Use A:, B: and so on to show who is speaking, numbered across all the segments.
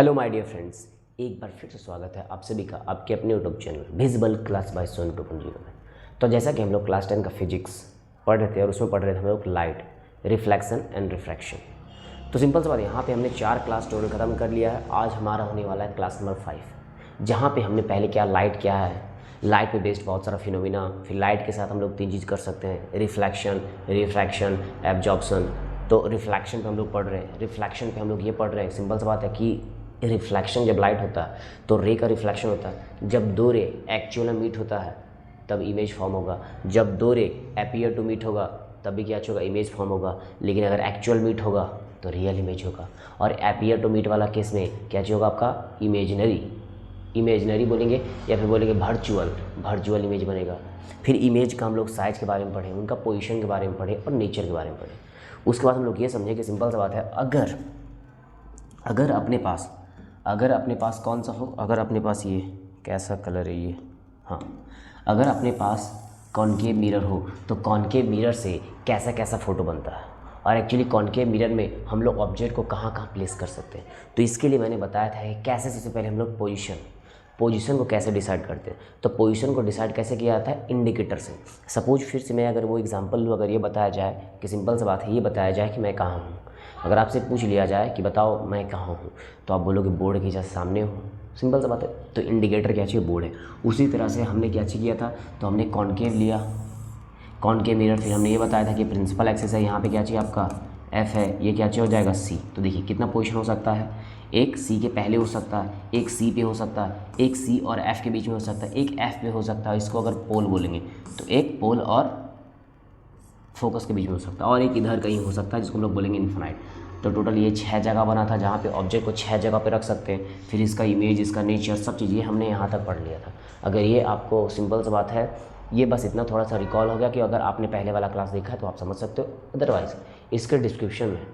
A: Hello my dear friends, एक बार फिर से स्वागत है आप सभी का आपके अपने YouTube channel visible class by Sonu 2.0 में। तो जैसा कि हम लोग क्लास 10 का फिजिक्स पढ़ रहे थे और उसमें पढ़ रहे थे हम लोग लाइट, रिफ्लेक्शन एंड रिफ्रैक्शन। तो सिंपल सी बात, यहाँ पे हमने 4 क्लास टोटल ख़त्म कर लिया है। आज हमारा होने वाला है क्लास नंबर 5, जहाँ पे हमने पहले क्या लाइट क्या है, लाइट पे बेस्ड बहुत सारा फिनोमिना, फिर लाइट के साथ हम लोग 3 चीज़ कर सकते हैं, रिफ्लेक्शन, रिफ्रैक्शन, एब्जॉर्प्शन। तो रिफ्लेक्शन पे हम लोग पढ़ रहे हैं, रिफ्लेक्शन पे हम लोग ये पढ़ रहे हैं, सिंपल सी बात है कि रिफ्लेक्शन जब लाइट होता है तो रे का रिफ्लेक्शन होता है। जब दो रे एक्चुअल में मीट होता है तब इमेज फॉर्म होगा। जब दो रे अपीयर टू मीट होगा तब भी क्या होगा, इमेज फॉर्म होगा। लेकिन अगर एक्चुअल मीट होगा तो रियल इमेज होगा। और अपीयर टू मीट वाला केस में क्या होगा, आपका इमेजनरी बोलेंगे या फिर बोलेंगे वर्चुअल इमेज बनेगा। फिर इमेज का हम लोग साइज के बारे में पढ़े, उनका पोजीशन के बारे में पढ़े और नेचर के बारे में पढ़े। उसके बाद हम लोग ये समझे कि सिंपल सा बात है, अगर अपने पास कौन सा हो, अगर अपने पास ये कैसा कलर है ये, हाँ, अगर अपने पास कॉनकेव मिरर हो तो कॉनकेव मिरर से कैसा कैसा फ़ोटो बनता है। और एक्चुअली कॉनकेव मिरर में हम लोग ऑब्जेक्ट को कहाँ कहाँ प्लेस कर सकते हैं। तो इसके लिए मैंने बताया था कि कैसे सबसे पहले हम लोग पोजीशन को कैसे डिसाइड करते हैं। तो पोजीशन को डिसाइड कैसे किया जाता है, इंडिकेटर से। सपोज फिर से मैं अगर वो एग्जांपल लूँ, अगर ये बताया जाए कि सिंपल सी बात है, ये बताया जाए कि मैं कहाँ हूँ। अगर आपसे पूछ लिया जाए कि बताओ मैं कहाँ हूँ, तो आप बोलोगे बोर्ड के जैसे सामने हूँ। सिंपल सी बात है, तो इंडिकेटर क्या चाहिए, बोर्ड है। उसी तरह से हमने क्या किया था, तो हमने कॉनकेव लिया, कॉनकेव मिरर। फिर हमने ये बताया था कि प्रिंसिपल एक्सिस है, यहाँ पे क्या चाहिए आपका एफ है, ये क्या चाहिए हो जाएगा सी। तो देखिए कितना पोजीशन हो सकता है, एक सी के पहले हो सकता है, एक सी पे हो सकता है, एक सी और एफ के बीच में हो सकता है, एक एफ पे हो सकता है। इसको अगर पोल बोलेंगे तो एक पोल और फोकस के बीच में हो सकता है, और एक इधर कहीं हो सकता है जिसको हम लोग बोलेंगे इन्फिनाइट। तो टोटल ये 6 जगह बना था, जहाँ पे ऑब्जेक्ट को 6 जगह पे रख सकते हैं। फिर इसका इमेज, इसका नेचर, सब चीज़ ये हमने यहाँ तक पढ़ लिया था। अगर ये आपको सिंपल सी बात है, ये बस इतना थोड़ा सा रिकॉल हो गया कि अगर आपने पहले वाला क्लास देखा है तो आप समझ सकते हो। अदरवाइज़ इसके डिस्क्रिप्शन में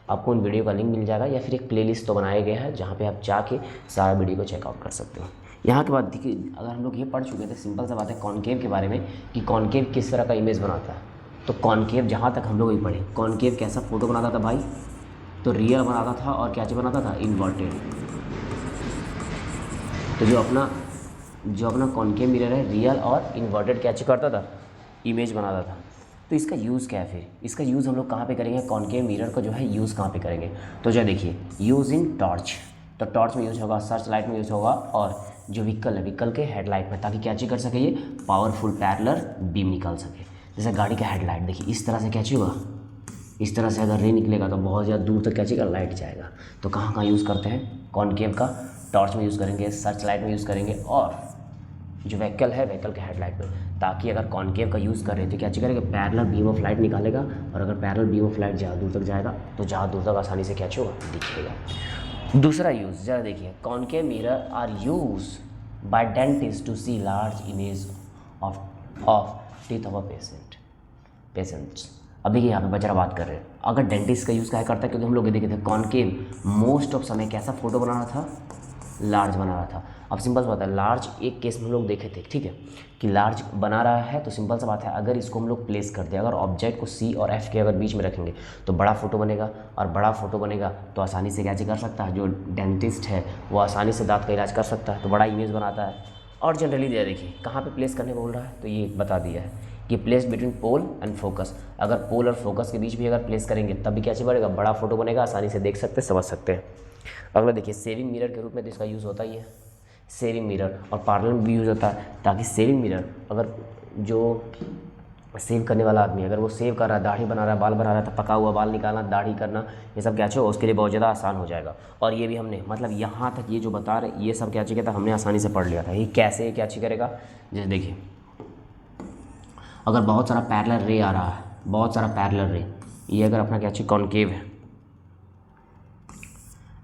A: आपको उन वीडियो का लिंक मिल जाएगा, या फिर एक प्लेलिस्ट तो बनाया गया है जहाँ पे आप जाके सारा वीडियो को चेकआउट कर सकते हो। यहाँ के बाद देखिए, अगर हम लोग ये पढ़ चुके थे सिंपल सा बात है कॉनकेव के बारे में कि कॉनकेव किस तरह का इमेज बनाता है। तो कॉनकेव जहाँ तक हम लोग ये पढ़े, कॉनकेव कैसा फोटो बनाता था भाई, तो रियल बनाता था और क्या चीज़ बनाता था, इन्वर्टेड। तो जो अपना कॉनकेव मिरर है, रियल और इन्वर्टेड क्या चीज़ करता था, इमेज बनाता था। तो इसका यूज़ क्या है, फिर इसका यूज़ हम लोग कहाँ पे करेंगे, कॉनकेव मिरर को जो है यूज़ कहाँ पे करेंगे। तो जो देखिए, यूज़ इन टॉर्च, तो टॉर्च में यूज़ होगा, सर्च लाइट में यूज़ होगा, और जो व्हीकल है व्हीकल के हेडलाइट में, ताकि क्या चीज़ कर सके, ये पावरफुल पैरेलल बीम निकाल सके। जैसे गाड़ी का हेडलाइट देखिए, इस तरह से क्या चीज़ होगा, इस तरह से अगर रे निकलेगा तो बहुत ज़्यादा दूर तक क्या चीज़ लाइट जाएगा। तो कहाँ कहाँ यूज़ करते हैं, कॉनकेव का टॉर्च में यूज़ करेंगे, सर्च लाइट में यूज़ करेंगे, और जो व्हीकल है व्हीकल के हेडलाइट में। ताकि अगर कॉनकेव का यूज़ कर रहे हैं तो क्या करेगा, पैरेलल बीम ऑफ लाइट निकालेगा, और अगर पैरेलल बीम ऑफ लाइट ज़्यादा दूर तक जाएगा तो ज़्यादा दूर तक आसानी से क्या होगा, दिखेगा। दूसरा यूज़ जरा देखिए, concave mirror are use by dentist to see large image of teeth of a patients. अभी यहाँ पे बच्चा बात कर रहे हैं, अगर डेंटिस्ट का यूज़ क्या करता है, क्योंकि हम लोग ये देखे थे कॉनकेव मोस्ट ऑफ समय कैसा फोटो बना रहा था, लार्ज बना रहा था। अब सिंपल सा बात है, लार्ज एक केस में हम लोग देखे थे, ठीक है, कि लार्ज बना रहा है। तो सिंपल सा बात है, अगर इसको हम लोग प्लेस कर दें, अगर ऑब्जेक्ट को सी और एफ के अगर बीच में रखेंगे तो बड़ा फोटो बनेगा, और बड़ा फोटो बनेगा तो आसानी से क्या कर सकता है, जो डेंटिस्ट है वो आसानी से दांत का इलाज कर सकता है, तो बड़ा इमेज बनाता है। और जनरली देखिए कहाँ पे प्लेस करने बोल रहा है, तो ये बता दिया है कि place between pole and focus. अगर पोल और फोकस के बीच भी अगर प्लेस करेंगे तब भी क्या चीज़ बढ़ेगा, बड़ा फोटो बनेगा, आसानी से देख सकते समझ सकते हैं। अगला देखिए, सेविंग मिरर के रूप में तो इसका यूज़ होता ही है, सेविंग मिरर, और पैरेलल भी यूज़ होता है। ताकि सेविंग मिरर, अगर जो सेव करने वाला आदमी अगर वो सेव कर रहा है, दाढ़ी बना रहा है, बाल बना रहा है, तो पका हुआ बाल निकालना, दाढ़ी करना, ये सब क्या चाहिए, उसके लिए बहुत ज़्यादा आसान हो जाएगा। और ये भी हमने मतलब यहाँ तक ये जो बता रहे ये सब क्या चाहिए था, हमने आसानी से पढ़ लिया था। ये कैसे क्या चाहिए करेगा, जैसे देखिए, अगर बहुत सारा पैरेलल रे आ रहा है, बहुत सारा पैरेलल रे, ये अगर अपना क्या चाहिए कॉनकेव है,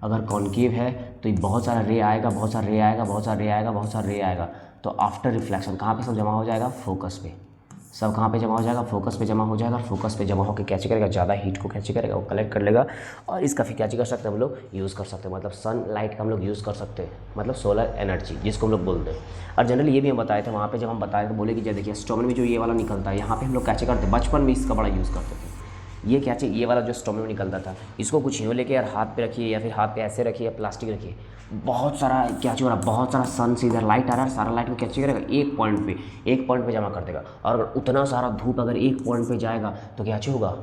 A: अगर कॉनकेव है तो ये बहुत सारा रे आएगा, बहुत सारा रे आएगा, बहुत सारा रे आएगा, बहुत सारा रे आएगा। तो आफ्टर रिफ्लेक्शन कहाँ पे सब जमा हो जाएगा, फोकस पे। सब कहाँ पे जमा हो जाएगा, फोकस पे जमा हो जाएगा। फोकस पे जमा होकर क्या करेगा, ज़्यादा हीट को क्या करेगा, वो कलेक्ट कर लेगा, और इसका फिर क्या कर सकते हैं हम लोग, यूज़ कर सकते हैं। मतलब सन लाइट का हम लोग यूज़ कर सकते हैं, मतलब सोलर एनर्जी जिसको हम लोग बोलते हैं। और जनरली ये भी हम बताए थे वहाँ पे, जब हम बताए तो बोले कि जब देखिए एस्ट्रोनॉमी में जो ये वाला निकलता है, यहाँ पे हम लोग क्या करते हैं, बचपन में इसका बड़ा यूज़ करते थे। ये क्या चाहिए, ये वाला जो स्टोमी में निकलता था, इसको कुछ यूँ लेके यार हाथ पे रखिए या फिर हाथ पे ऐसे रखिए या प्लास्टिक रखिए, बहुत सारा क्या हो रहा है, बहुत सारा सन से इधर लाइट आ रहा है, सारा लाइट में क्या करेगा, एक पॉइंट पे जमा कर देगा। और अगर उतना सारा धूप अगर एक पॉइंट पे जाएगा तो क्या होगा,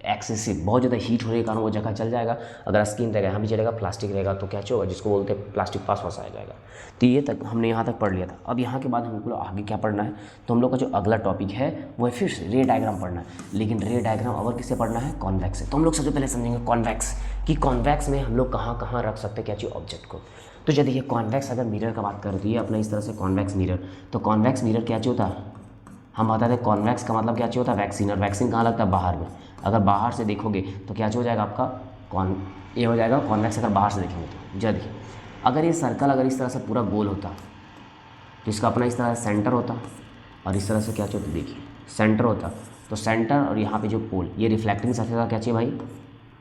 A: एक्सेसिव बहुत ज़्यादा हीट होने के कारण वो जगह चल जाएगा। अगर स्किन रहेगा यहाँ भी चलेगा, प्लास्टिक रहेगा तो क्या होगा, जिसको बोलते हैं प्लास्टिक पास आ जाएगा। तो ये तक हमने यहाँ तक पढ़ लिया था। अब यहाँ के बाद हम लोग आगे क्या पढ़ना है, तो हम लोग का जो अगला टॉपिक है वो है फिर से रे डायग्राम पढ़ना है। लेकिन रे डायग्राम और किससे पढ़ना है, कॉन्वेक्स से। तो हम लोग सबसे पहले समझेंगे कॉन्वेक्स, कि कॉन्वेक्स में हम लोग कहाँ कहाँ रख सकते हैं क्या चाहिए, ऑब्जेक्ट को। तो जब देखिए कॉन्वेक्स अगर मिरर का बात करती है अपना इस तरह से कॉन्वेक्स मिरर, तो कॉन्वेक्स मिरर क्या चाहिए होता है, हम बताते हैं कॉन्वेक्स का मतलब क्या चाहिए होता है, वैक्सीन। और वैक्सीन कहाँ लगता है, बाहर में। अगर बाहर से देखोगे तो क्या हो जाएगा आपका ये हो जाएगा कॉन्वेक्स। अगर बाहर से देखेंगे तो जब देखिए अगर ये सर्कल अगर इस तरह से पूरा गोल होता तो इसका अपना इस तरह से सेंटर होता, और इस तरह से क्या होता, देखिए सेंटर होता, तो सेंटर और यहाँ पे जो पोल, ये रिफ्लेक्टिंग सरफेस का क्या चाहिए भाई,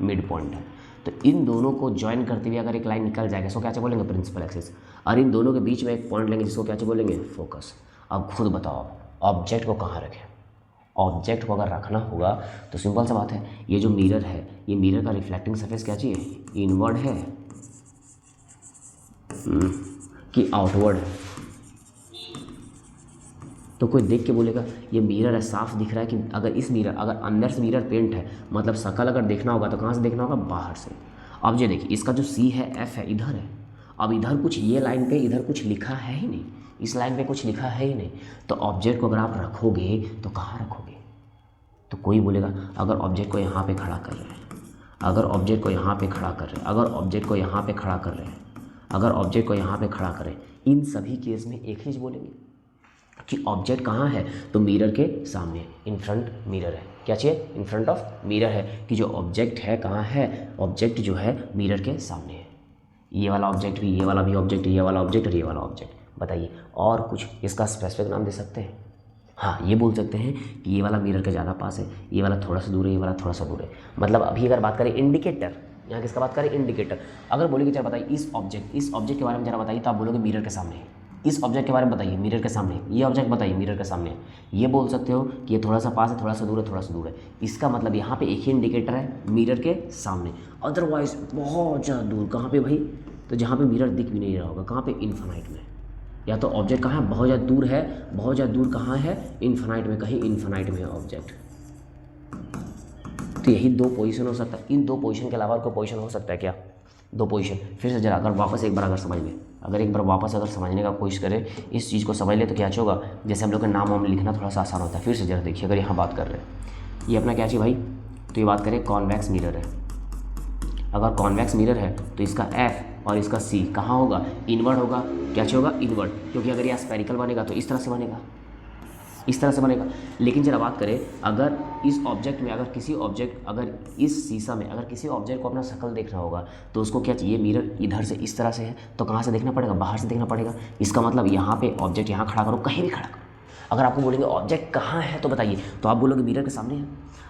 A: मिड पॉइंट है। तो इन दोनों को ज्वाइन करते हुए अगर एक लाइन निकल जाएगा इसको क्या चाहिए बोलेंगे, प्रिंसिपल एक्सिस। और इन दोनों के बीच में एक पॉइंट लेंगे जिसको क्या चाहिए बोलेंगे, फोकस। अब खुद बताओ ऑब्जेक्ट को कहाँ रखें। ऑब्जेक्ट को अगर रखना होगा तो सिंपल सा बात है, ये जो मिरर है, ये मिरर का रिफ्लेक्टिंग सरफेस क्या चाहिए, इनवर्ड है कि आउटवर्ड है। तो कोई देख के बोलेगा ये मिरर है, साफ दिख रहा है कि अगर इस मिरर अगर अंदर से मिरर पेंट है, मतलब शक्ल अगर देखना होगा तो कहाँ से देखना होगा, बाहर से। अब ये देखिए इसका जो सी है, एफ है, इधर है। अब इधर कुछ ये लाइन पे इधर कुछ लिखा है ही नहीं, इस लाइन पे कुछ लिखा है ही नहीं। तो ऑब्जेक्ट को अगर आप रखोगे तो कहाँ रखोगे, तो कोई बोलेगा अगर ऑब्जेक्ट को यहाँ पे खड़ा कर रहे हैं, अगर ऑब्जेक्ट को यहाँ पे खड़ा कर रहे हैं, अगर ऑब्जेक्ट को यहाँ पे खड़ा कर रहे हैं, अगर ऑब्जेक्ट को यहाँ पे खड़ा करें, इन सभी केस में एक ही चीज़ बोलेंगे कि ऑब्जेक्ट कहाँ है, तो मिरर के सामने, इन फ्रंट मिरर है। क्या चाहिए, इन फ्रंट ऑफ मिरर है, कि जो ऑब्जेक्ट है कहाँ है, ऑब्जेक्ट जो है मिरर के सामने है। ये वाला ऑब्जेक्ट भी, ये वाला भी ऑब्जेक्ट, ये वाला ऑब्जेक्ट और ये वाला ऑब्जेक्ट। बताइए और कुछ इसका स्पेसिफिक नाम दे सकते हैं, हाँ ये बोल सकते हैं कि ये वाला मिरर के ज़्यादा पास है, ये वाला थोड़ा सा दूर है, ये वाला थोड़ा सा दूर है। मतलब अभी अगर बात करें इंडिकेटर, यहाँ किसका बात करें, इंडिकेटर। अगर बोलेगी चल बताइए इस ऑब्जेक्ट के बारे में जरा बताइए, तो आप बोलोगे मिरर के सामने है। इस ऑब्जेक्ट के बारे में बताइए, मिरर के सामने। ये ऑब्जेक्ट बताइए, मिरर के सामने। ये बोल सकते हो कि ये थोड़ा सा पास है, थोड़ा सा दूर है, थोड़ा सा दूर है। इसका मतलब यहाँ पे एक ही इंडिकेटर है, मिरर के सामने। अदरवाइज बहुत ज़्यादा दूर, कहाँ पे भाई, तो जहाँ पे मिरर दिख भी नहीं रहा होगा, कहाँ पे, इन्फिनाइट में। या तो ऑब्जेक्ट कहाँ है, बहुत ज़्यादा दूर है, बहुत ज़्यादा दूर कहाँ है, इन्फिनाइट में, कहीं इन्फिनाइट में है ऑब्जेक्ट। तो यही दो पोजीशन हो सकता है। इन दो पोजीशन के अलावा और कोई पोजीशन हो सकता है क्या, दो पोजीशन। फिर से जरा अगर वापस एक बार अगर समझ ले, अगर एक बार वापस अगर समझने का कोशिश करें, इस चीज़ को समझ ले तो क्या होगा, जैसे हम लोग का नाम वाम लिखना थोड़ा सा आसान होता है। फिर से जरा देखिए, अगर यहाँ बात कर रहे हैं, ये अपना क्या चाहिए भाई, तो ये बात करें कॉन्वेक्स मिरर है। अगर कॉन्वेक्स मिरर है तो इसका एफ और इसका सी कहाँ होगा, इनवर्ड होगा। क्या होगा, इनवर्ड, क्योंकि अगर ये स्फेरिकल बनेगा तो इस तरह से बनेगा, इस तरह से बनेगा। लेकिन जरा बात करें, अगर इस ऑब्जेक्ट में, अगर किसी ऑब्जेक्ट, अगर इस शीशा में अगर किसी ऑब्जेक्ट को अपना शक्ल देखना होगा तो उसको क्या चाहिए, मिरर इधर से इस तरह से है, तो कहाँ से देखना पड़ेगा, बाहर से देखना पड़ेगा। इसका मतलब यहाँ पे ऑब्जेक्ट यहाँ खड़ा करो, कहीं भी खड़ा करो। अगर आपको बोलेंगे ऑब्जेक्ट कहाँ है तो बताइए, तो आप बोलोगे मिरर के सामने है।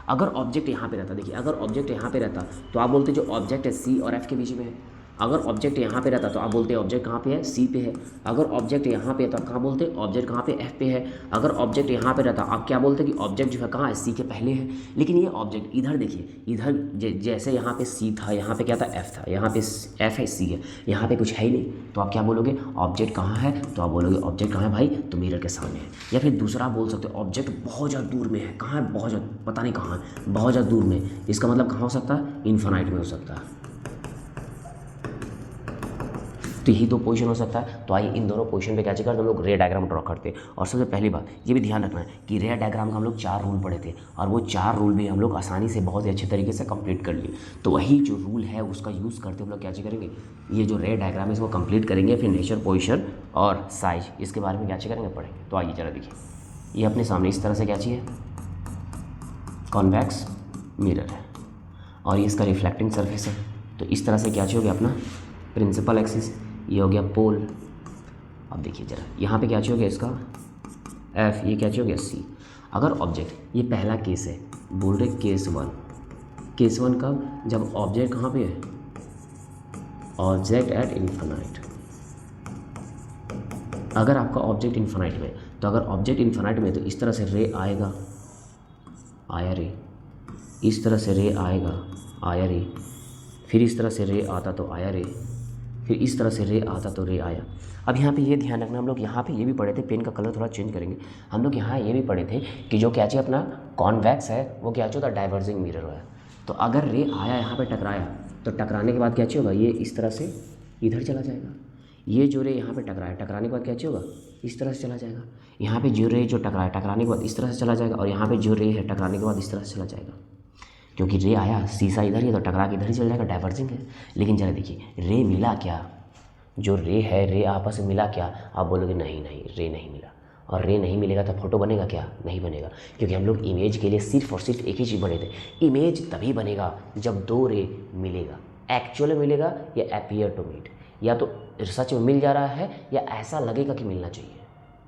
A: अगर ऑब्जेक्ट यहाँ पे रहता, देखिए अगर ऑब्जेक्ट यहाँ पे रहता तो आप बोलते जो ऑब्जेक्ट है सी और एफ के बीच में है। अगर ऑब्जेक्ट यहाँ पे रहता तो आप बोलते ऑब्जेक्ट कहाँ पे है, सी पे है। अगर ऑब्जेक्ट यहाँ पे है तो आप कहाँ बोलते ऑब्जेक्ट कहाँ पे, एफ पे है। अगर ऑब्जेक्ट यहाँ पे रहता आप क्या बोलते कि ऑब्जेक्ट जो है कहाँ है, सी के पहले है। लेकिन ये ऑब्जेक्ट इधर देखिए, इधर जैसे यहाँ पे सी था, यहाँ पे क्या था, एफ था, यहाँ पे एफ है, सी है, यहाँ पे कुछ है ही नहीं, तो आप क्या बोलोगे, ऑब्जेक्ट कहाँ है, तो आप बोलोगे ऑब्जेक्ट कहाँ है भाई, तो मिरर के सामने है। या फिर दूसरा आप बोल सकते हो ऑब्जेक्ट बहुत ज़्यादा दूर में है, कहाँ है, बहुत ज़्यादा, पता नहीं कहाँ है, बहुत ज़्यादा दूर में। इसका मतलब कहाँ हो सकता है, इन्फिनाइट में हो सकता है। तो यही दो पोजीशन हो सकता है। तो आइए इन दोनों पोजीशन पे क्या करते हैं, हम लोग रे डायग्राम ड्रॉ करते हैं। और सबसे पहली बात ये भी ध्यान रखना है कि रे डायग्राम का हम लोग 4 रूल पढ़े थे, और वो 4 रूल भी हम लोग आसानी से बहुत ही अच्छे तरीके से कंप्लीट कर लिए। तो वही जो रूल है उसका यूज़ करते हम लोग क्या करेंगे, ये जो रे डायग्राम है इसको कंप्लीट करेंगे। फिर नेचर, पोजीशन और साइज, इसके बारे में क्या करेंगे, पढ़ेंगे। तो आइए जरा देखिए, ये अपने सामने इस तरह से क्या चाहिए, कॉन्वेक्स मिरर है, और ये इसका रिफ्लेक्टिंग सरफेस है। तो इस तरह से क्या हो गया अपना प्रिंसिपल एक्सिस, ये हो गया पोल। अब देखिए जरा यहाँ पे क्या हो गया इसका एफ, ये क्या हो गया सी। अगर ऑब्जेक्ट, ये पहला केस है, बोल रहे केस 1। केस 1 कब, जब ऑब्जेक्ट कहाँ पे है, ऑब्जेक्ट एट इन्फिनाइट। अगर आपका ऑब्जेक्ट इन्फिनाइट में, तो अगर ऑब्जेक्ट इन्फिनाइट में तो इस तरह से रे आएगा, आया रे, इस तरह से रे आएगा, आया रे, फिर इस तरह से रे आता तो आया रे, फिर इस तरह से रे आता तो रे आया। अब यहाँ पे ये ध्यान रखना, हम लोग यहाँ पे ये भी पढ़े थे, पेन का कलर थोड़ा चेंज करेंगे, हम लोग यहाँ ये भी पढ़े थे कि जो क्या चाहिए अपना कॉन्वेक्स है वो क्या चाहिए होता है डाइवर्जिंग मिरर है। तो अगर रे आया यहाँ पे टकराया तो टकराने के बाद क्या चाहिए होगा, ये इस तरह से इधर चला जाएगा। ये जो रे यहाँ पे टकराया, टकराने के बाद क्या चाहिए होगा, इस तरह से चला जाएगा। यहाँ पे जो रे जो टकराया, टकराने के बाद इस तरह से चला जाएगा, और यहाँ पे जो रे है टकराने के बाद इस तरह से चला जाएगा। क्योंकि रे आया, शीशा इधर ही है तो टकरा के इधर ही चल जाएगा, डाइवर्जिंग है। लेकिन जरा देखिए रे मिला क्या, जो रे है रे आपस में मिला क्या, आप बोलोगे नहीं नहीं रे नहीं मिला। और रे नहीं मिलेगा तो फोटो बनेगा क्या, नहीं बनेगा। क्योंकि हम लोग इमेज के लिए सिर्फ और सिर्फ एक ही चीज़ बने थे, इमेज तभी बनेगा जब दो रे मिलेगा, एक्चुअल में मिलेगा या अपीयर टू मीट, या तो सच में मिल जा रहा है या ऐसा लगेगा कि मिलना चाहिए,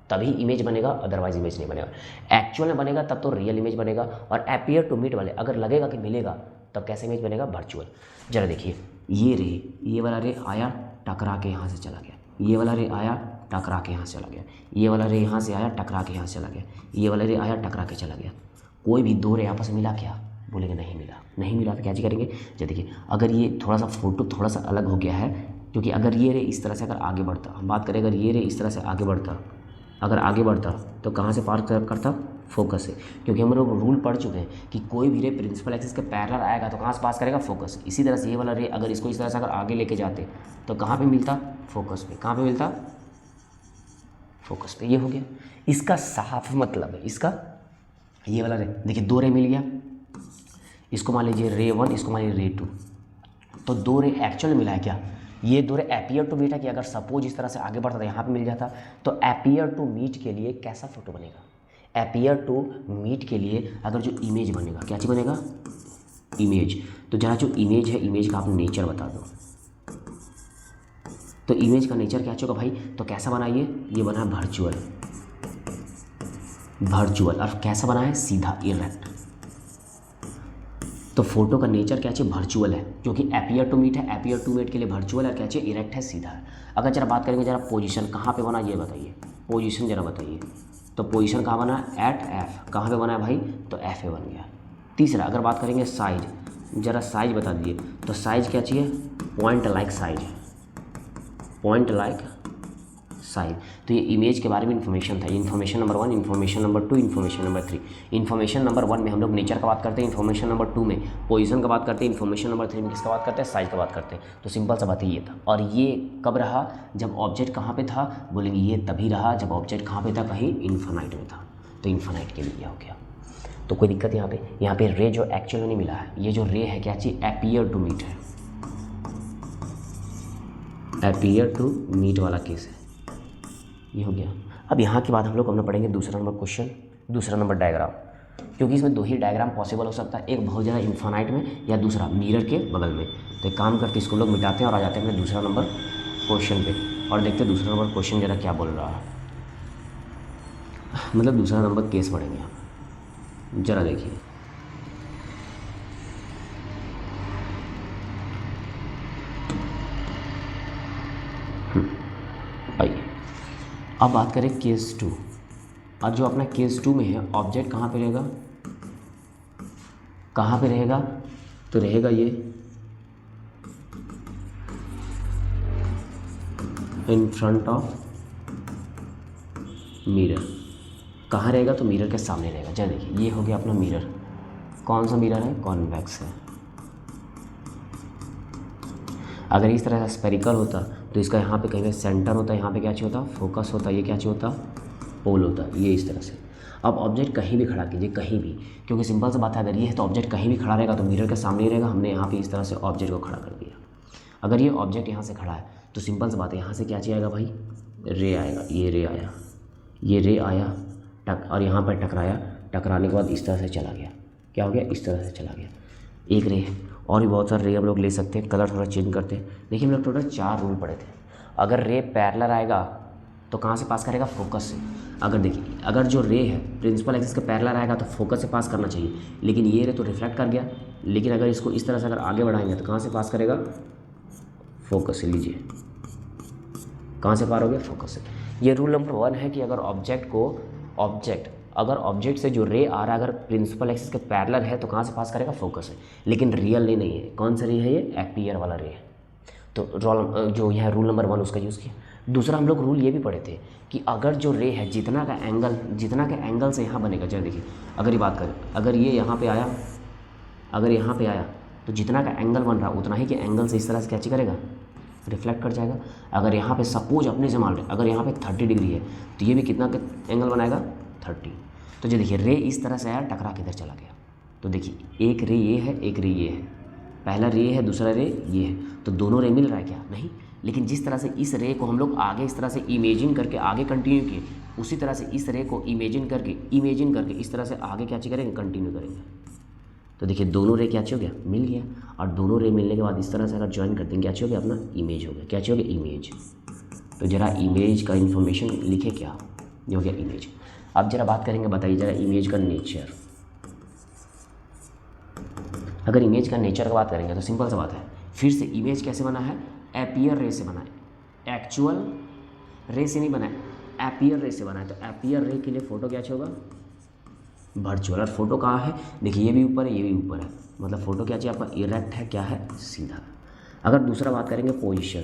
A: तभी इमेज बनेगा, अदरवाइज इमेज नहीं बनेगा। एक्चुअल में बनेगा तब तो रियल इमेज बनेगा, और अपीयर टू मीट वाले अगर लगेगा कि मिलेगा तब कैसे इमेज बनेगा, वर्चुअल। जरा देखिए ये रे, ये वाला रे आया टकरा के यहाँ से चला गया, ये वाला रे आया टकरा के यहाँ से चला गया, ये वाला रे यहाँ से आया टकरा के यहाँ से चला गया, ये वाला रे आया टकरा के चला गया। कोई भी दो रे आपस में मिला क्या, बोलेंगे नहीं मिला। नहीं मिला तो क्या चीज़ करेंगे, जब देखिए अगर ये थोड़ा सा फोटो थोड़ा सा अलग हो गया है, क्योंकि अगर ये रे इस तरह से अगर आगे बढ़ता, हम बात करें अगर ये रे इस तरह से आगे बढ़ता, अगर आगे बढ़ता तो कहाँ से पार करता, फोकस से। क्योंकि हम लोग रूल पढ़ चुके हैं कि कोई भी रे प्रिंसिपल एक्सिस के पैरेलल आएगा तो कहाँ से पास करेगा, फोकस से। इसी तरह से ये वाला रे अगर इसको इस तरह से अगर आगे लेके जाते तो कहाँ पे मिलता, फोकस पे। कहाँ पे मिलता, फोकस पे। ये हो गया इसका साफ मतलब है। इसका ये वाला रे देखिए दो रे मिल गया, इसको मान लीजिए रे 1, इसको मान लीजिए रे 2, तो दो रे एक्चुअल मिला है क्या, ये दो रे अपीयर टू मीट है कि अगर सपोज इस तरह से आगे बढ़ता था यहाँ पे मिल जाता, तो अपीयर टू मीट के लिए कैसा फोटो बनेगा, अपीयर टू मीट के लिए अगर जो इमेज बनेगा, क्या चीज़ बनेगा, इमेज। तो जरा जो इमेज है, इमेज का आप नेचर बता दो। तो इमेज का नेचर क्या होगा भाई, तो कैसा बना ये बना है वर्चुअल, वर्चुअल। और कैसा बना है, सीधा इरेक्ट। तो फोटो का नेचर क्या चाहिए, वर्चुअल है, क्योंकि अपीयर टू मीट है, अपीयर टू मीट के लिए वर्चुअल है, क्या चाहिए, इरेक्ट है, सीधा है। अगर जरा बात करेंगे जरा पोजीशन कहाँ पे बना, ये बताइए, पोजीशन जरा बताइए। तो पोजीशन कहाँ बना, एट एफ। कहाँ पे बना है भाई, तो एफ ए बन गया। तीसरा अगर बात करेंगे साइज, जरा साइज बता दीजिए। तो साइज क्या चाहिए, point like size, point like size. तो ये इमेज के बारे में इन्फॉर्मेशन था, information number 1, information number 2, information number 3। Information number 1 में हम लोग नेचर का बात करते हैं, इन्फॉर्मेशन नंबर 2 में पोजीशन का बात करते हैं, इन्फॉर्मेशन नंबर 3 में किसका बात करते हैं, साइज का बात करते हैं। तो सिंपल सा बात ये था। और ये कब रहा, जब ऑब्जेक्ट कहाँ पे था, बोलेंगे ये तभी रहा जब ऑब्जेक्ट कहाँ पे था, कहीं इन्फिनाइट में था। तो इन्फिनाइट के लिए हो गया। तो कोई दिक्कत यहाँ पे रे जो एक्चुअल में नहीं मिला है, ये जो रे है क्या चाहिए, अपीयर टू मीट है, अपीयर टू मीट वाला केस है। ये हो गया। अब यहाँ के बाद हम लोग पढ़ेंगे दूसरा नंबर क्वेश्चन, दूसरा नंबर डायग्राम, क्योंकि इसमें दो ही डायग्राम पॉसिबल हो सकता है, एक बहुत ज़्यादा इन्फिनाइट में या दूसरा मिरर के बगल में। तो एक काम करते इसको लोग मिटाते हैं और आ जाते हैं अपने दूसरा नंबर क्वेश्चन पे, और देखते हैं दूसरा नंबर क्वेश्चन जरा क्या बोल रहा है, मतलब दूसरा नंबर केस पढ़ेंगे यहाँ। जरा देखिए, आइए अब बात करें केस 2। और जो अपना केस 2 में है, ऑब्जेक्ट कहाँ पे रहेगा, कहाँ पे रहेगा, तो रहेगा ये इन फ्रंट ऑफ मिरर। कहाँ रहेगा, तो मिरर के सामने रहेगा। जरा देखिए ये हो गया अपना मिरर, कौन सा मिरर है, कॉन्वेक्स है। अगर इस तरह से स्पेरिकल होता तो इसका यहाँ पे कहीं पे सेंटर होता, यहाँ पे क्या चाहिए होता, फोकस होता, ये क्या चाहिए होता, पोल होता, ये इस तरह से। अब ऑब्जेक्ट कहीं भी खड़ा कीजिए, कहीं भी, क्योंकि सिंपल सी बात है, अगर ये है तो ऑब्जेक्ट कहीं भी खड़ा रहेगा तो मिरर के सामने ही रहेगा। हमने यहाँ पे इस तरह से ऑब्जेक्ट को खड़ा कर दिया। अगर ये ऑब्जेक्ट यहाँ से खड़ा है तो सिंपल सी बात है, यहाँ से क्या चाहिए भाई, रे आएगा, ये रे आया, ये रे आया और यहाँ पर टकराया, टकराने के बाद इस तरह से चला गया, क्या हो गया, इस तरह से चला गया। एक रे है, और भी बहुत सारे रे हम लोग ले सकते हैं, कलर थोड़ा चेंज करते हैं। देखिए हम लोग टोटल 4 रूल पढ़े थे। अगर रे पैरेलल आएगा तो कहाँ से पास करेगा, फोकस से। अगर देखिए, अगर जो रे है प्रिंसिपल एक्सिस के पैरेलल आएगा तो फोकस से पास करना चाहिए, लेकिन ये रे तो रिफ्लेक्ट कर गया। लेकिन अगर इसको इस तरह से अगर आगे बढ़ाएंगे तो कहाँ से पास करेगा, फोकस से। लीजिए कहाँ से पार हो गया, फोकस से। ये रूल नंबर 1 है कि अगर ऑब्जेक्ट अगर ऑब्जेक्ट से जो रे आ रहा है अगर प्रिंसिपल एक्सिस के पैरेलल है तो कहाँ से पास करेगा, फोकस है। लेकिन रियल रे नहीं है। कौन सा रे है ये, एपियर वाला रे है। तो जो यहाँ रूल नंबर 1 उसका यूज़ किया। दूसरा हम लोग रूल ये भी पढ़े थे कि अगर जो रे है जितना का एंगल से यहाँ बनेगा, जरा देखिए अगर ये बात करें, अगर ये यहाँ पे आया, अगर यहाँ पे आया तो जितना का एंगल बन रहा उतना ही के एंगल से इस तरह से कैच करेगा, रिफ्लेक्ट कर जाएगा। अगर यहाँ पे सपोज अपने से मान रहे अगर यहाँ पे 30 डिग्री है तो ये भी कितना का एंगल बनाएगा, 30। तो जो देखिए रे इस तरह से आया, टकरा के इधर चला गया। तो देखिए एक रे ये है, एक रे ये है, पहला रे है, दूसरा रे ये है, तो दोनों रे मिल रहा है क्या, नहीं। लेकिन जिस तरह से इस रे को हम लोग आगे इस तरह से इमेजिन करके आगे कंटिन्यू किए, उसी तरह से इस रे को इमेजिन करके इस तरह से आगे क्या करेंगे, कंटिन्यू करेंगे। तो देखिए दोनों रे क्या हो गया, मिल गया। और दोनों रे मिलने के बाद इस तरह से अगर ज्वाइन कर देंगे क्या हो गया, अपना इमेज हो गया। क्या हो गया, इमेज। तो जरा इमेज का इन्फॉर्मेशन लिखे, क्या ये हो गया, इमेज। अब जरा बात करेंगे, बताइए जरा इमेज का नेचर। अगर इमेज का नेचर की बात करेंगे तो सिंपल सा बात है, फिर से इमेज कैसे बना है, एपियर रे से बना है, एक्चुअल रे से नहीं बना है, एपियर रे से बना है। तो एपियर रे के लिए फ़ोटो क्या होगा, वर्चुअल। और फोटो कहाँ है, देखिए ये भी ऊपर है, ये भी ऊपर है, मतलब फ़ोटो क्या चाहिए आपका, इरेक्ट है, क्या है, सीधा। अगर दूसरा बात करेंगे पोजीशन,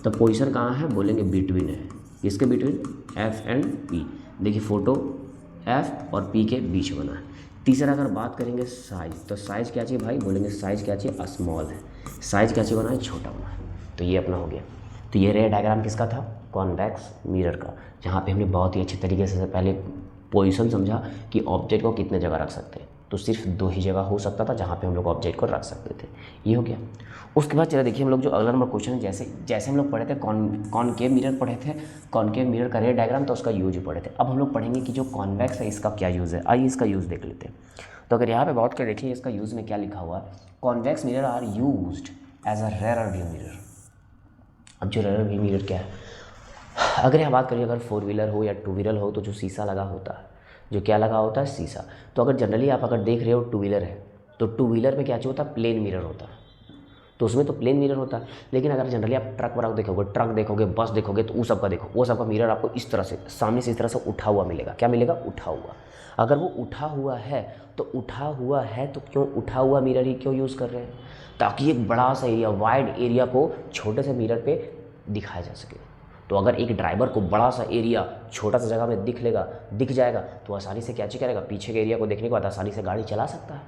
A: तो पोजीशन कहाँ है, बोलेंगे बिटवीन है, किसके बिटवीन, एफ एंड पी। देखिए फ़ोटो एफ और पी के बीच बना है। तीसरा अगर बात करेंगे साइज़, तो साइज़ क्या चाहिए भाई, बोलेंगे साइज़ क्या चाहिए, स्मॉल है। साइज़ क्या चाहिए बना है, छोटा बना है। तो ये अपना हो गया। तो ये रे डायग्राम किसका था, कॉन्वेक्स मिरर का, जहाँ पे हमने बहुत ही अच्छे तरीके से पहले पोजीशन समझा कि ऑब्जेक्ट को कितने जगह रख सकते हैं। तो सिर्फ 2 ही जगह हो सकता था जहाँ पे हम लोग ऑब्जेक्ट को रख सकते थे। ये हो गया। उसके बाद चला देखिए हम लोग जो अगला नंबर क्वेश्चन है, जैसे हम लोग पढ़े थे कॉनकेव मिरर पढ़े थे, कॉनकेव मिरर का रे डायग्राम, तो उसका यूज पढ़े थे। अब हम लोग पढ़ेंगे कि जो कॉन्वेक्स है इसका क्या यूज़ है। आइए इसका यूज़ देख लेते हैं। तो अगर यहाँ पे बात कर देखिए इसका यूज़ में क्या लिखा हुआ है, convex mirror are used as a rear view mirror. अब जो रेयर व्यू मिरर क्या है, अगर यहाँ बात करिए अगर 4 व्हीलर हो या 2 व्हीलर हो तो जो शीशा लगा होता है, जो क्या लगा होता है, शीशा। तो अगर जनरली आप अगर देख रहे हो 2 व्हीलर है तो 2 व्हीलर में क्या चाहिए होता है, प्लेन मिरर होता है, तो उसमें तो प्लेन मिरर होता है। लेकिन अगर जनरली आप ट्रक वगैरह देखोगे, ट्रक देखोगे, बस देखोगे, तो वो सब का देखो, वो सब का मिरर आपको इस तरह से सामने से इस तरह से उठा हुआ मिलेगा। क्या मिलेगा, उठा हुआ। अगर वो उठा हुआ है तो क्यों उठा हुआ मिरर ही क्यों यूज़ कर रहे हैं, ताकि एक बड़ा सा एरिया, वाइड एरिया को छोटे से मिरर पे दिखाया जा सके। तो अगर एक ड्राइवर को बड़ा सा एरिया छोटा सा जगह में दिख जाएगा तो आसानी से क्या करेगा, पीछे के एरिया को देखने के बाद आसानी से गाड़ी चला सकता है।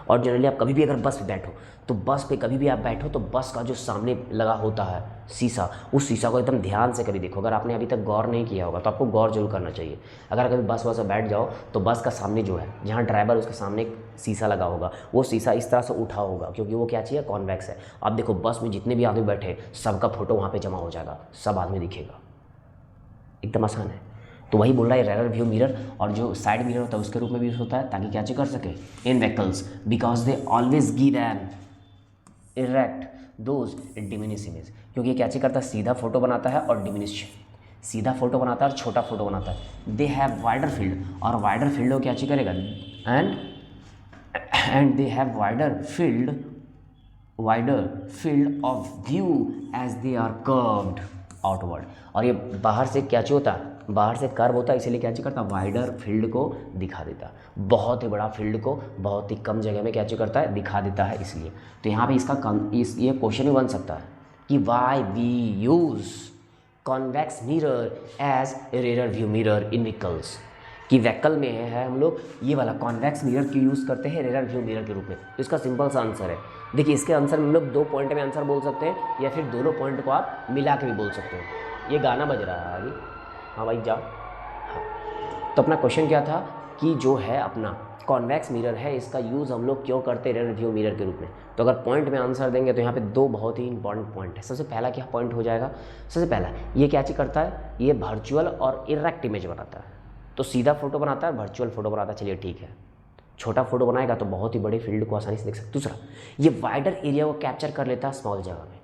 A: और जनरली आप कभी भी अगर बस पे बैठो तो बस पे कभी भी आप बैठो तो बस का जो सामने लगा होता है शीशा, उस शीशा को एकदम ध्यान से कभी देखो। अगर आपने अभी तक गौर नहीं किया होगा तो आपको गौर जरूर करना चाहिए। अगर कभी बस में बैठ जाओ तो बस का सामने जो है, जहाँ ड्राइवर उसके सामने एक शीशा लगा होगा, वो शीशा इस तरह से उठा होगा, क्योंकि वो क्या चाहिए, कॉन्वेक्स है। आप देखो बस में जितने भी आदमी बैठे सबका फोटो वहाँ पर जमा हो जाएगा, सब आदमी दिखेगा, एकदम आसान है। तो वही बोल रहा है रेयर व्यू मिरर, और जो साइड मिरर होता है उसके रूप में भी यूज होता है, ताकि क्या कर सके, in vehicles because they always give an erect those diminish image. क्योंकि क्या करता है, सीधा फोटो बनाता है और डिमिनिश, सीधा फोटो बनाता है और छोटा फोटो बनाता है। दे हैव वाइडर फील्ड, और वाइडर फील्ड को क्या करेगा, and they have wider field of view as they are curved outward. और ये बाहर से क्या होता है, बाहर से कर्व होता है, इसीलिए क्या करता है, वाइडर फील्ड को दिखा देता है, बहुत ही बड़ा फील्ड को बहुत ही कम जगह में क्या करता है, दिखा देता है। इसलिए तो यहाँ पे ये क्वेश्चन भी बन सकता है कि why we use convex mirror as rear view mirror in vehicles, कि व्हीकल में है हम लोग ये वाला कॉन्वेक्स मिरर क्यों यूज़ करते हैं रेयर व्यू मिरर के रूप में। तो इसका सिंपल सा आंसर है, देखिए इसके आंसर में हम लोग 2 पॉइंट में आंसर बोल सकते हैं, या फिर दोनों पॉइंट को आप मिला के भी बोल सकते हो। ये गाना बज रहा है अभी, हाँ भाई जाओ। हाँ, तो अपना क्वेश्चन क्या था कि जो है अपना कॉन्वेक्स मिरर है, इसका यूज़ हम लोग क्यों करते हैं रेयर व्यू मिरर के रूप में। तो अगर पॉइंट में आंसर देंगे तो यहाँ पे 2 बहुत ही इंपॉर्टेंट पॉइंट है। सबसे पहला क्या पॉइंट हो जाएगा, सबसे पहला ये क्या चीज़ करता है, ये वर्चुअल और इरेक्ट इमेज बनाता है। तो सीधा फोटो बनाता है, वर्चुअल फोटो बनाता है, चलिए ठीक है। छोटा फोटो बनाएगा तो बहुत ही बड़े फील्ड को आसानी से देख सकते। दूसरा, ये वाइडर एरिया को कैप्चर कर लेता है स्मॉल जगह में,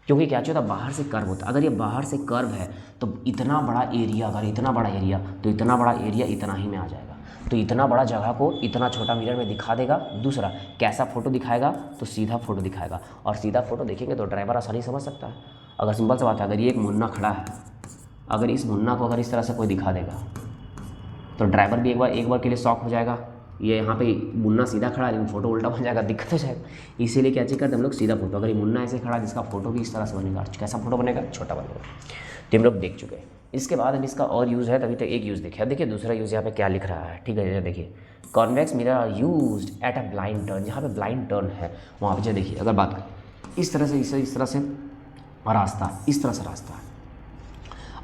A: क्योंकि क्या होता है, बाहर से कर्व होता है। अगर ये बाहर से कर्व है तो इतना बड़ा एरिया, अगर इतना बड़ा एरिया, तो इतना बड़ा एरिया इतना ही में आ जाएगा। तो इतना बड़ा जगह को इतना छोटा मिरर में दिखा देगा। दूसरा, कैसा फोटो दिखाएगा, तो सीधा फोटो दिखाएगा, और सीधा फोटो देखेंगे तो ड्राइवर आसानी समझ सकता है। अगर सिंपल सा बात है, अगर ये एक मुन्ना खड़ा है, अगर इस मुन्ना को अगर इस तरह से कोई दिखा देगा, तो ड्राइवर भी एक बार के लिए शॉक हो जाएगा, ये यहाँ पे मुन्ना सीधा खड़ा है लेकिन फोटो उल्टा बन जाएगा, दिक्कत हो जाएगा। इसीलिए क्या चीज़ करते हम लोग सीधा फोटो, अगर ये मुन्ना ऐसे खड़ा जिसका फोटो भी इस तरह से बनेगा, कैसा फोटो बनेगा, छोटा बनेगा। तो हम लोग देख चुके हैं। इसके बाद हम इसका और यूज़ है, तभी तक एक यूज़ देखिए। देखिए दूसरा यूज़ यहाँ पे क्या लिख रहा है, ठीक है, देखिए convex mirror are used at a blind turn, जहाँ पे ब्लाइंड टर्न है वहाँ पे जो देखिए, अगर बात करें इस तरह से इस तरह से रास्ता, इस तरह से रास्ता है।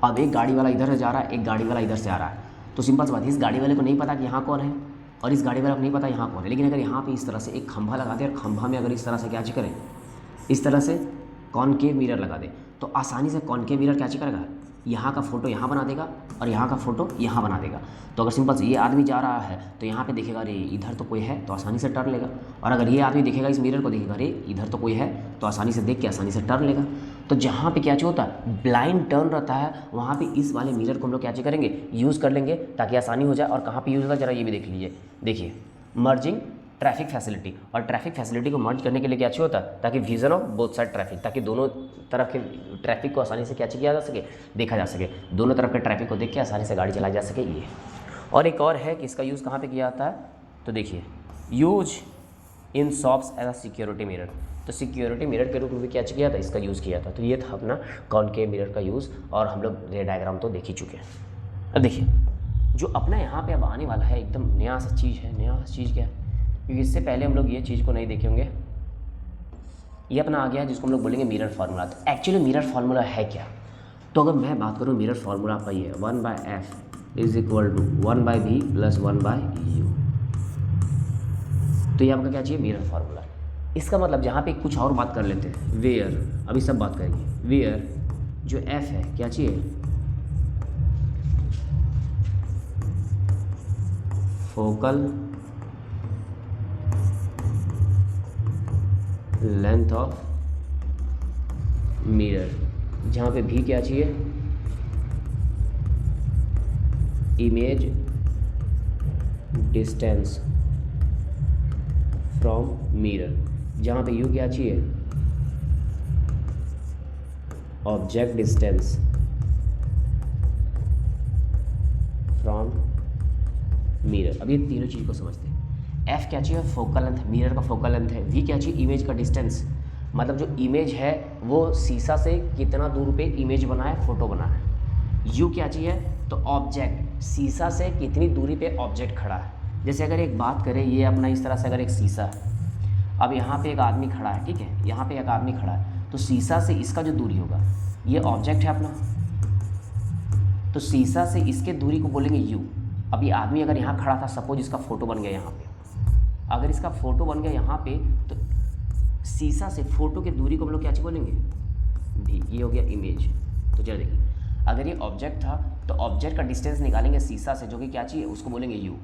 A: अब एक गाड़ी वाला इधर से जा रहा है, एक गाड़ी वाला इधर से आ रहा है, तो सिंपल सी बात है, इस गाड़ी वाले को नहीं पता कि यहाँ कौन है और इस गाड़ी वाले को नहीं पता यहाँ कौन है। लेकिन अगर यहाँ पे इस तरह से एक खंभा लगा दे और खंभा में अगर इस तरह से क्या चीज़ करें, इस तरह से कॉनकेव मिरर लगा दे, तो आसानी से कॉनकेव मिरर क्या चीज़ करेगा, यहाँ का फोटो यहाँ बना देगा और यहाँ का फोटो यहाँ बना देगा। तो अगर सिंपल से ये आदमी जा रहा है तो यहाँ पे देखेगा अरे इधर तो कोई है, तो आसानी से टर्न लेगा। और अगर ये आदमी देखेगा इस मिरर को, देखेगा अरे इधर तो कोई है, तो आसानी से देख के आसानी से टर्न लेगा। तो जहाँ पे क्या चीज़ होता है, ब्लाइंड टर्न रहता है, वहाँ पे इस वाले मिरर को हम लोग क्या चीज़ करेंगे, यूज़ कर लेंगे ताकि आसानी हो जाए। और कहाँ पे यूज़ होता है जरा ये भी देख लीजिए, देखिए मर्जिंग ट्रैफिक फैसिलिटी, और ट्रैफिक फैसिलिटी को मर्ज करने के लिए क्या चाहिए होता है, ताकि vision of both side traffic, ताकि दोनों तरफ के ट्रैफिक को आसानी से क्या किया जा सके, देखा जा सके, दोनों तरफ के ट्रैफिक को देख के आसानी से गाड़ी चलाई जा सके ये। और एक और है कि इसका यूज़ कहाँ पे किया जाता है, तो देखिए use in shops as a security mirror, तो सिक्योरिटी मिरर के रूप में भी क्या किया था, इसका यूज़ किया था। तो ये था अपना कॉनकेव मिरर का यूज़, और हम लोग रे डायग्राम तो देख ही चुके हैं। अब देखिए जो अपना यहाँ पे अब आने वाला है एकदम नया सा चीज़ है। नया चीज़ क्या है, क्योंकि इससे पहले हम लोग ये चीज़ को नहीं देखे होंगे। ये अपना आ गया है जिसको हम लोग बोलेंगे मिरर फार्मूला। तो एक्चुअली मिरर फार्मूला है क्या, तो अगर मैं बात करूँ मिरर फार्मूला आपका ये है 1/f is equal to 1/v plus 1/u। तो ये आपका क्या चाहिए, मिरर फार्मूला। इसका मतलब जहाँ पे कुछ और बात कर लेते हैं, वेयर, अभी सब बात करेंगे। वेयर जो f है क्या चाहिए, फोकल लेंथ ऑफ मिरर, जहाँ पे भी क्या चाहिए, इमेज डिस्टेंस फ्रॉम मिरर, जहाँ पे यू क्या चाहिए, ऑब्जेक्ट डिस्टेंस फ्रॉम मिरर। अब ये तीनों चीज़ को समझते हैं। एफ क्या चाहिए, फोकल लेंथ, मिरर का फोकल लेंथ है। वी क्या चाहिए, इमेज का डिस्टेंस, मतलब जो इमेज है वो शीशा से कितना दूर पे इमेज बना है, फोटो बना है। यू क्या चाहिए, तो ऑब्जेक्ट, शीशा से कितनी दूरी पे ऑब्जेक्ट खड़ा है। जैसे अगर एक बात करें, ये अपना इस तरह से अगर एक शीशा है, अब यहाँ पे एक आदमी खड़ा है, ठीक है, यहाँ पे एक आदमी खड़ा है, तो शीशा से इसका जो दूरी होगा, ये ऑब्जेक्ट है अपना, तो शीशा से इसके दूरी को बोलेंगे यू। अब ये आदमी अगर यहाँ खड़ा था, सपोज इसका फोटो बन गया यहाँ पे, अगर इसका फोटो बन गया यहाँ पे, तो शीशा से फोटो की दूरी को हम लोग क्या चीज़ बोलेंगे, भी। ये हो गया इमेज। तो जरा देखिए, अगर ये ऑब्जेक्ट था तो ऑब्जेक्ट का डिस्टेंस निकालेंगे शीशा से, जो कि क्या चाहिए, उसको बोलेंगे यू।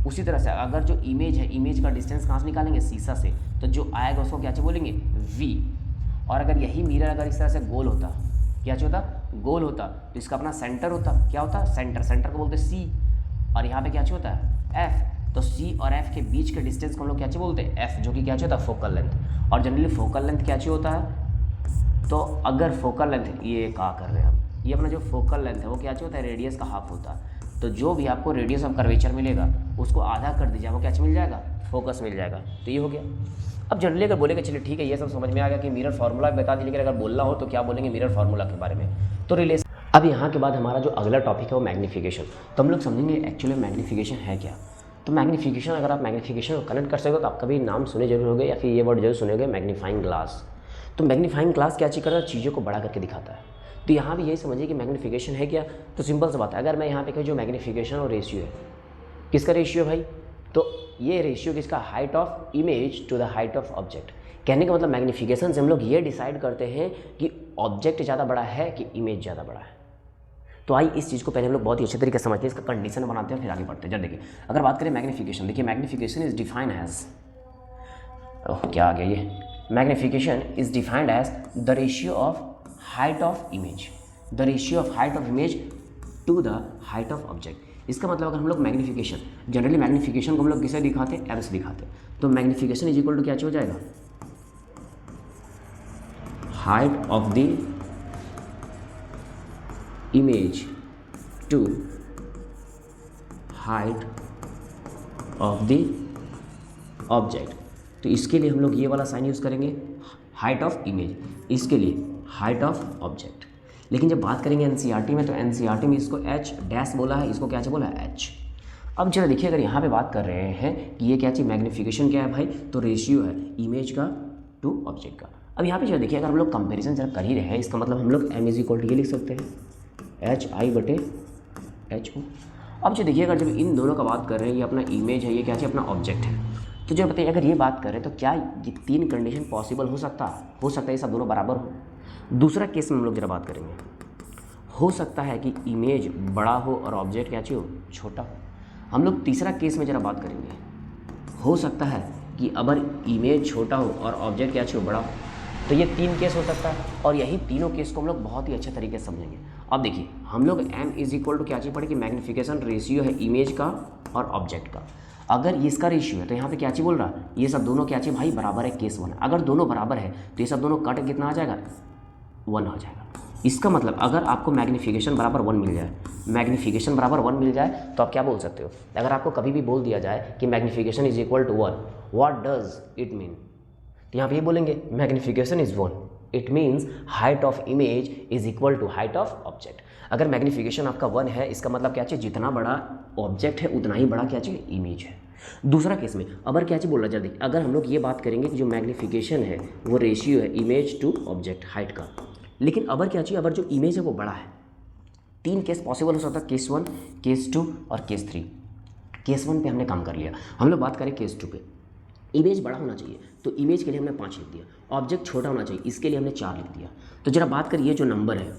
A: उसी तरह से अगर जो इमेज है, इमेज का डिस्टेंस कहाँ से निकालेंगे, शीशा से, तो जो आएगा उसको क्या चाहिए बोलेंगे, वी। और अगर यही मिरर अगर इस तरह से गोल होता, क्या चाहिए होता, गोल होता, तो इसका अपना सेंटर होता, क्या होता, सेंटर, सेंटर को बोलते सी, और यहाँ पे क्या चाहिए होता है, एफ। तो सी और एफ के बीच के डिस्टेंस को हम लोग क्या चाहिए बोलते हैं, एफ, जो कि क्या चाहिए होता है, फोकल लेंथ। और जनरली फोकल लेंथ क्या चाहिए होता है, तो अगर फोकल लेंथ, ये क्या कर रहे हैं हम, ये अपना जो फोकल लेंथ है वो क्या चाहिए होता है, रेडियस का हाफ होता है। तो जो भी आपको रेडियस ऑफ कर्वेचर मिलेगा उसको आधा कर दीजिए, वो क्या मिल जाएगा, फोकस मिल जाएगा। तो ये हो गया। अब जनरली अगर बोलेंगे, चलिए ठीक है, ये सब समझ में आ गया कि मिरर फार्मूला बता दी, लेकिन अगर बोलना हो तो क्या बोलेंगे मिरर फार्मूला के बारे में, तो रिलेशन। अब यहाँ के बाद हमारा जो अगला टॉपिक है वो मैग्नीफिकेशन। तो हम लोग समझेंगे एक्चुअली मैग्नीफिकेशन है क्या। तो मैग्नीफिकेशन, अगर आप मैग्नीफिकेशन को कनेक्ट कर सको तो आप कभी नाम सुने जरूर होंगे, या फिर ये वर्ड जरूर सुनेंगे, मैग्नीफाइंग ग्लास। तो मैग्नीफाइंग ग्लास क्या चीज़ करता है, चीज़ों को बड़ा करके दिखाता है। तो यहाँ भी यही समझिए कि मैग्नीफिकेशन है क्या। तो सिंपल सा बात है, अगर मैं यहाँ पे कहूँ जो मैग्नीफिकेशन और रेशियो है, किसका रेशियो है भाई, तो ये रेशियो किसका, height of image to the height of object. कहने का मतलब मैग्नीफिकेशन से हम लोग ये डिसाइड करते हैं कि ऑब्जेक्ट ज़्यादा बड़ा है कि इमेज ज़्यादा बड़ा है। तो आइए इस चीज़ को पहले हम लोग बहुत ही अच्छे तरीके से समझते हैं, इसका कंडीशन बनाते हैं, फिर आगे बढ़ते हैं। जब देखिए, अगर बात करें मैग्नीफिकेशन, देखिए मैग्नीफिकेशन इज डिफाइंड एज, क्या आ गया ये, magnification is defined as the ratio of height of image, the ratio of height of image to the height of object. इसका मतलब अगर हम लोग मैग्नीफिकेशन, जनरली मैग्नीफिकेशन को हम लोग किसे दिखाते हैं, एम से दिखाते हैं। तो मैग्नीफिकेशन इज इक्वल टू क्या हो जाएगा, height of the image to height of the object. तो इसके लिए हम लोग ये वाला साइन यूज़ करेंगे, हाइट ऑफ इमेज, इसके लिए हाइट ऑफ ऑब्जेक्ट। लेकिन जब बात करेंगे एनसीईआरटी में, तो एनसीईआरटी में इसको एच डैश बोला है, इसको क्या बोला है, एच। अब जरा देखिए, अगर यहाँ पे बात कर रहे हैं कि ये क्या चीज़ मैग्नीफिकेशन क्या है भाई, तो रेशियो है इमेज का टू ऑब्जेक्ट का। अब यहाँ पे जरा देखिए, अगर हम लोग कंपेरिजन जरा कर ही रहे हैं, इसका मतलब हम लोग m इज इक्वल टू ये लिख सकते हैं HI/HO। अब जो देखिए, अगर जब इन दोनों का बात कर रहे हैं, ये अपना इमेज है, ये क्या चीज़ अपना ऑब्जेक्ट है, तो जब बताइए अगर ये बात करें तो क्या ये तीन कंडीशन पॉसिबल हो सकता है, ये सब दोनों बराबर हो। दूसरा केस में हम लोग जरा बात करेंगे, हो सकता है कि इमेज बड़ा हो और ऑब्जेक्ट क्या चीज़ हो, छोटा हो। हम लोग तीसरा केस में ज़रा बात करेंगे, हो सकता है कि अगर इमेज छोटा हो और ऑब्जेक्ट क्या चीज़ हो, बड़ा हो। तो ये तीन केस हो सकता है, और यही तीनों केस को हम लोग बहुत ही अच्छे तरीके से समझेंगे। अब देखिए, हम लोग m इज इक्वल टू क्या चीज़ पढ़े कि मैग्नीफिकेशन रेशियो है इमेज का और ऑब्जेक्ट का। अगर इसका रेशियो है तो यहाँ पे क्या चीज़ बोल रहा है, ये सब दोनों क्या चीज़ भाई बराबर है, केस 1। अगर दोनों बराबर है तो ये सब दोनों कट कितना आ जाएगा, 1 हो जाएगा। इसका मतलब अगर आपको मैग्नीफिकेशन बराबर 1 मिल जाए, मैग्नीफिकेशन बराबर 1 मिल जाए, तो आप क्या बोल सकते हो, अगर आपको कभी भी बोल दिया जाए कि magnification is equal to 1, what does it mean, तो यहाँ पे ये बोलेंगे magnification is 1, it means height of image is equal to height of object. अगर मैग्नीफिकेशन आपका 1 है, इसका मतलब क्या चाहिए, जितना बड़ा ऑब्जेक्ट है उतना ही बड़ा क्या चाहिए, इमेज है। दूसरा केस में अगर क्या चीज़ बोल रहा है, जल्दी अगर हम लोग ये बात करेंगे कि जो मैग्नीफिकेशन है वो रेशियो है इमेज टू ऑब्जेक्ट हाइट का, लेकिन अगर क्या चाहिए, अगर जो इमेज है वो बड़ा है, तीन केस पॉसिबल हो सकता है, केस 1, केस 2 और केस 3। केस 1 पे हमने काम कर लिया, हम लोग बात करें केस 2 पे। इमेज बड़ा होना चाहिए, तो इमेज के लिए हमने 5 लिख दिया। ऑब्जेक्ट छोटा होना चाहिए, इसके लिए हमने 4 लिख दिया। तो जरा बात करिए, जो नंबर है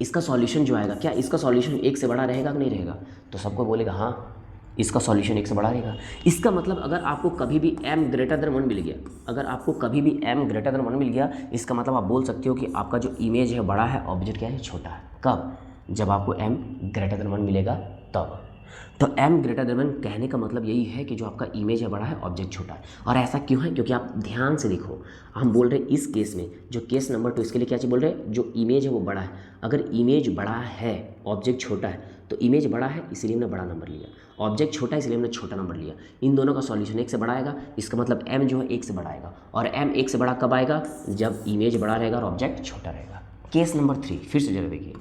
A: इसका सॉल्यूशन जो आएगा, क्या इसका सॉल्यूशन 1 से बड़ा रहेगा कि नहीं रहेगा, तो सबको बोलेगा हाँ इसका सॉल्यूशन 1 से बड़ा रहेगा। इसका मतलब अगर आपको कभी भी m ग्रेटर देन 1 मिल गया, अगर आपको कभी भी m ग्रेटर देन 1 मिल गया, इसका मतलब आप बोल सकते हो कि आपका जो इमेज है बड़ा है, ऑब्जेक्ट क्या है, छोटा है। कब, जब आपको m ग्रेटर देन 1 मिलेगा तब। तो m ग्रेटर देन 1 कहने का मतलब यही है कि जो आपका इमेज है बड़ा है, ऑब्जेक्ट छोटा है। और ऐसा क्यों है, क्योंकि आप ध्यान से देखो, हम बोल रहे हैं इस केस में, जो केस नंबर 2, इसके लिए क्या चीज़ बोल रहे हैं, जो इमेज है वो बड़ा है। अगर इमेज बड़ा है, ऑब्जेक्ट छोटा है, तो इमेज बड़ा है इसलिए हमने बड़ा नंबर लिया, ऑब्जेक्ट छोटा है इसलिए हमने छोटा नंबर लिया। इन दोनों का सॉल्यूशन 1 से बड़ा आएगा, इसका मतलब m जो है 1 से बड़ा आएगा। और m 1 से बड़ा कब आएगा, जब इमेज बड़ा रहेगा और ऑब्जेक्ट छोटा रहेगा। केस नंबर 3 फिर से जरा देखिए,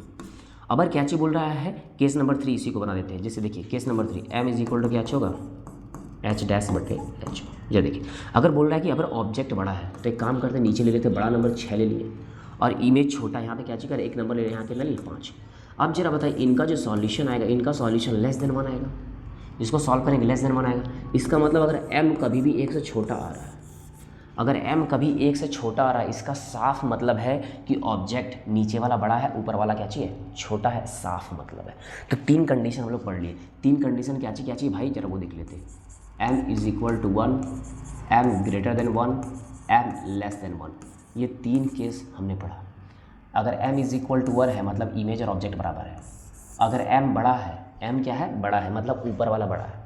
A: अगर क्या चीज़ बोल रहा है, केस नंबर 3 इसी को बना देते हैं। जैसे देखिए case number 3, m is equal to क्या होगा, h-h। जब देखिए अगर बोल रहा है कि अगर ऑब्जेक्ट बड़ा है, तो एक काम करते हैं, नीचे ले लेते हैं, बड़ा नंबर 6 ले लिए, और इमेज छोटा, यहाँ पे क्या चीज़ करें, एक नंबर ले लें, यहाँ के ले 5। अब जरा बताइए, इनका जो सॉल्यूशन आएगा, इनका सॉल्यूशन लेस देन 1 आएगा। इसको सॉल्व करेंगे, लेस देन 1 आएगा। इसका मतलब अगर m कभी भी 1 से छोटा आ रहा है, अगर m कभी 1 से छोटा आ रहा है, इसका साफ मतलब है कि ऑब्जेक्ट नीचे वाला बड़ा है, ऊपर वाला क्या चाहिए, छोटा है, साफ मतलब है। तो 3 कंडीशन हम लोग पढ़ लिए। 3 कंडीशन क्या चाहिए भाई, जरा वो देख लेते हैं। m is equal to 1, m greater than 1, m less than 1, ये 3 केस हमने पढ़ा। अगर m इज इक्वल टू 1 है, मतलब इमेज और ऑब्जेक्ट बराबर है। अगर m बड़ा है, m क्या है, बड़ा है, मतलब ऊपर वाला बड़ा है।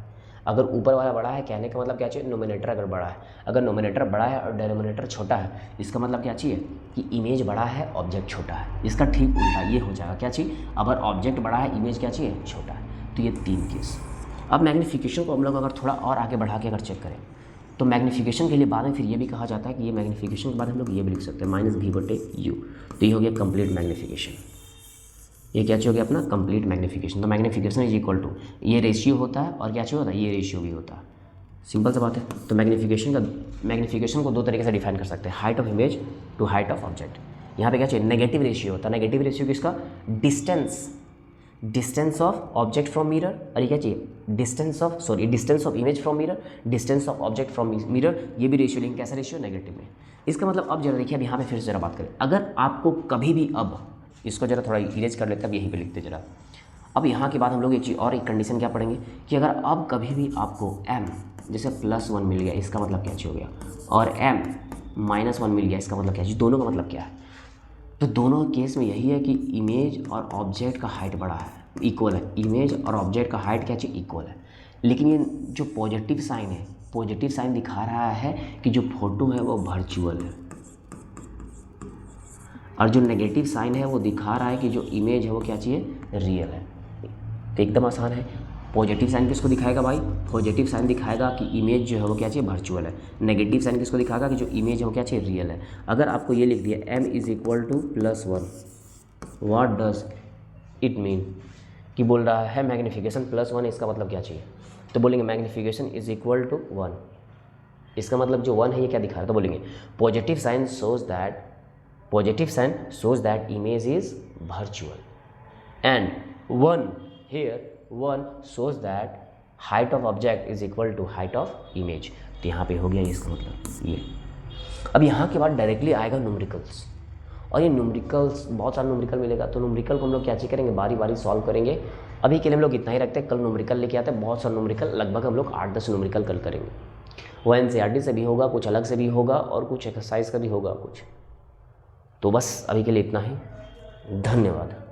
A: अगर ऊपर वाला बड़ा है, कहने का मतलब क्या चाहिए, नोमिनेटर अगर बड़ा है। अगर नोमिनेटर बड़ा है और डिनोमिनेटर छोटा है, इसका मतलब क्या चाहिए कि इमेज बड़ा है, ऑब्जेक्ट छोटा है। इसका ठीक उल्टा ये हो जाएगा, क्या चाहिए, अगर ऑब्जेक्ट बड़ा है, इमेज क्या चाहिए, छोटा है। तो ये 3 केस। अब मैग्नीफिकेशन को हम लोग अगर थोड़ा और आगे बढ़ा के अगर चेक करें, तो मैग्नीफिकेशन के लिए बाद में फिर ये भी कहा जाता है कि ये मैग्नीफिकेशन के बाद हम लोग ये भी लिख सकते हैं -v/u। तो ये हो गया कंप्लीट मैग्नीफिकेशन। ये क्या चाहिए हो गया अपना कंप्लीट मैग्नीफिकेशन। तो मैग्नीफिकेशन इज इक्वल टू, ये रेशियो होता है और क्या चाहिए होता है, ये रेशियो भी होता है। सिंपल सा बात है। तो मैग्नीफिकेशन को 2 तरीके से डिफाइन कर सकते हैं, height of image to height of object. यहाँ पे क्या चाहिए, नेगेटिव रेशियो होता है। नेगेटिव रेशियो किसका, distance of object from mirror, और ये क्या चाहिए, distance of image from mirror, distance of object from mirror. ये भी रेशियो लेंगे, कैसा रेशियो, नेगेटिव में। इसका मतलब अब जरा देखिए, अब यहाँ पे फिर से जरा बात करें, अगर आपको कभी भी, अब इसको जरा थोड़ा इरेज कर लेते हैं, अब यहीं पे लिखते जरा। अब यहाँ के बाद हम लोग एक चीज़ और, एक कंडीशन क्या पढ़ेंगे कि अगर अब कभी भी आपको m जैसे +1 मिल गया, इसका मतलब क्या चीज़ हो गया, और m -1 मिल गया, इसका मतलब क्या चीज़, दोनों का मतलब क्या है। तो दोनों केस में यही है कि इमेज और ऑब्जेक्ट का हाइट बड़ा है, इक्वल है। इमेज और ऑब्जेक्ट का हाइट क्या चीज़, इक्वल है। लेकिन ये जो पॉजिटिव साइन है, पॉजिटिव साइन दिखा रहा है कि जो फोटो है वो वर्चुअल है, और जो नेगेटिव साइन है वो दिखा रहा है कि जो इमेज है वो क्या चाहिए, रियल है। तो एकदम आसान है। पॉजिटिव साइन किसको दिखाएगा भाई, पॉजिटिव साइन दिखाएगा कि इमेज जो है वो क्या चाहिए वर्चुअल है। नेगेटिव साइन किसको दिखाएगा कि जो इमेज है वो क्या चाहिए रियल है। अगर आपको ये लिख दिया m is equal to +1, what does it mean, कि बोल रहा है मैग्नीफिकेशन +1, इसका मतलब क्या चाहिए, तो बोलेंगे मैग्नीफिकेशन इज इक्वल टू 1, इसका मतलब जो 1 है ये क्या दिखा रहा है, तो बोलेंगे positive sign shows that image is virtual and 1 here 1 shows that height of object is equal to height of image। तो यहाँ पे हो गया इसका मतलब ये। अब यहाँ के बाद डायरेक्टली आएगा न्यूमेरिकल्स, और ये न्यूमेरिकल्स बहुत सारा न्यूमेरिकल मिलेगा, तो न्यूमेरिकल को हम लोग क्या चीज़ करेंगे, बारी बारी सॉल्व करेंगे। अभी के लिए हम लोग इतना ही रखते हैं, कल न्यूमेरिकल लेके आते हैं बहुत सारे न्यूमेरिकल, लगभग हम लोग 8-10 न्यूमेरिकल कल करेंगे। वो NCERT से भी होगा, कुछ अलग से भी होगा, और कुछ एक्सरसाइज का भी होगा कुछ। तो बस अभी के लिए इतना ही, धन्यवाद।